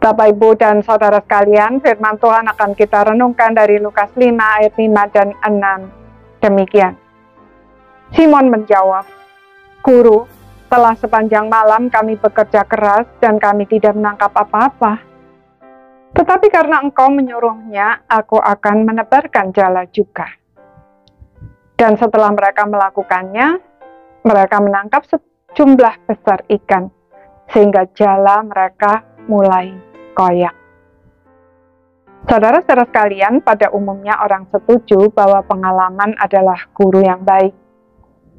Bapak, Ibu, dan Saudara sekalian, firman Tuhan akan kita renungkan dari Lukas 5 ayat 5 dan 6. Demikian. Simon menjawab, "Guru, telah sepanjang malam kami bekerja keras dan kami tidak menangkap apa-apa. Tetapi karena Engkau menyuruhnya, aku akan menebarkan jala juga." Dan setelah mereka melakukannya, mereka menangkap sejumlah besar ikan, sehingga jala mereka mulai koyak. Saudara-saudara sekalian, pada umumnya orang setuju bahwa pengalaman adalah guru yang baik.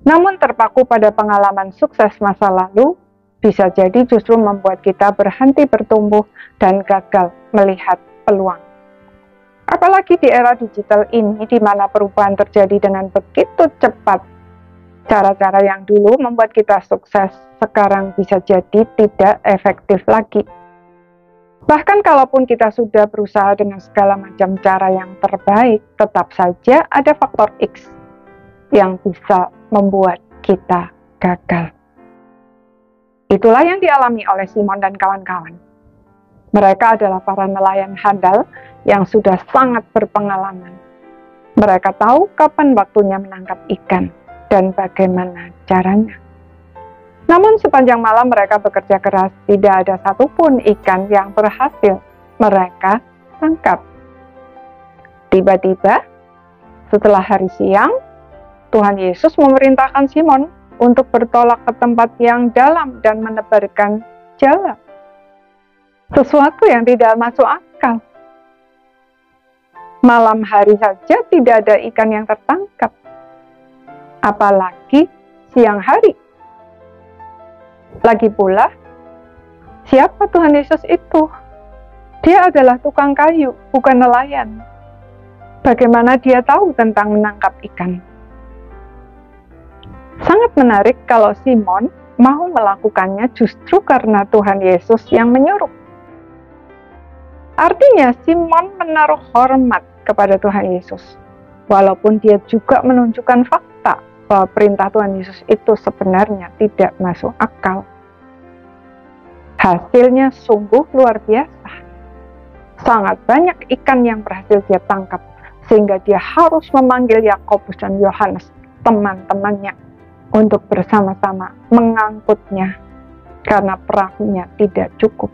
Namun terpaku pada pengalaman sukses masa lalu, bisa jadi justru membuat kita berhenti bertumbuh dan gagal melihat peluang. Apalagi di era digital ini, di mana perubahan terjadi dengan begitu cepat. Cara-cara yang dulu membuat kita sukses, sekarang bisa jadi tidak efektif lagi. Bahkan kalaupun kita sudah berusaha dengan segala macam cara yang terbaik, tetap saja ada faktor X yang bisa membuat kita gagal. Itulah yang dialami oleh Simon dan kawan-kawan. Mereka adalah para nelayan handal yang sudah sangat berpengalaman. Mereka tahu kapan waktunya menangkap ikan dan bagaimana caranya. Namun sepanjang malam mereka bekerja keras, tidak ada satupun ikan yang berhasil mereka tangkap. Tiba-tiba, setelah hari siang, Tuhan Yesus memerintahkan Simon untuk bertolak ke tempat yang dalam dan menebarkan jala. Sesuatu yang tidak masuk akal. Malam hari saja tidak ada ikan yang tertangkap. Apalagi siang hari. Lagi pula, siapa Tuhan Yesus itu? Dia adalah tukang kayu, bukan nelayan. Bagaimana dia tahu tentang menangkap ikan? Sangat menarik kalau Simon mau melakukannya justru karena Tuhan Yesus yang menyuruh. Artinya Simon menaruh hormat kepada Tuhan Yesus, walaupun dia juga menunjukkan fakta bahwa perintah Tuhan Yesus itu sebenarnya tidak masuk akal. Hasilnya sungguh luar biasa. Sangat banyak ikan yang berhasil dia tangkap, sehingga dia harus memanggil Yakobus dan Yohanes, teman-temannya, untuk bersama-sama mengangkutnya, karena perahunya tidak cukup.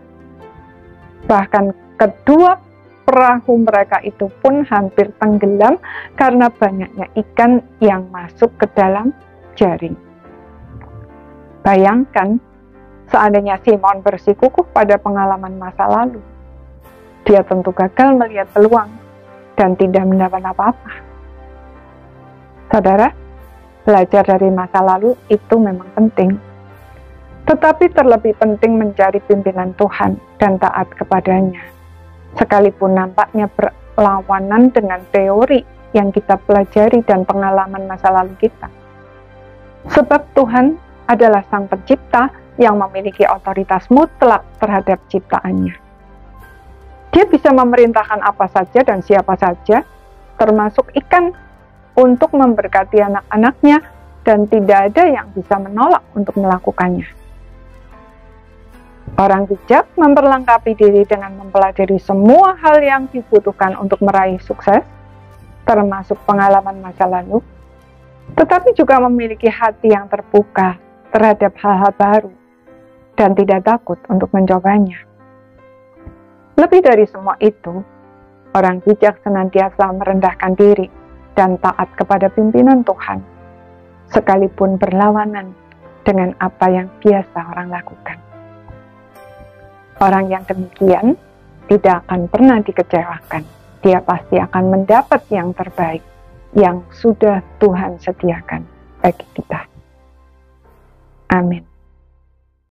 Bahkan kedua perahu mereka itu pun hampir tenggelam karena banyaknya ikan yang masuk ke dalam jaring. Bayangkan, seandainya Simon bersikukuh pada pengalaman masa lalu, dia tentu gagal melihat peluang dan tidak mendapat apa-apa. Saudara, belajar dari masa lalu itu memang penting. Tetapi terlebih penting mencari pimpinan Tuhan dan taat kepadanya. Sekalipun nampaknya berlawanan dengan teori yang kita pelajari dan pengalaman masa lalu kita. Sebab Tuhan adalah Sang Pencipta yang memiliki otoritas mutlak terhadap ciptaannya. Dia bisa memerintahkan apa saja dan siapa saja, termasuk ikan, untuk memberkati anak-anaknya, dan tidak ada yang bisa menolak untuk melakukannya. Orang bijak memperlengkapi diri dengan mempelajari semua hal yang dibutuhkan untuk meraih sukses, termasuk pengalaman masa lalu, tetapi juga memiliki hati yang terbuka terhadap hal-hal baru dan tidak takut untuk mencobanya. Lebih dari semua itu, orang bijak senantiasa merendahkan diri dan taat kepada pimpinan Tuhan, sekalipun berlawanan dengan apa yang biasa orang lakukan. Orang yang demikian tidak akan pernah dikecewakan. Dia pasti akan mendapat yang terbaik yang sudah Tuhan sediakan bagi kita. Amin.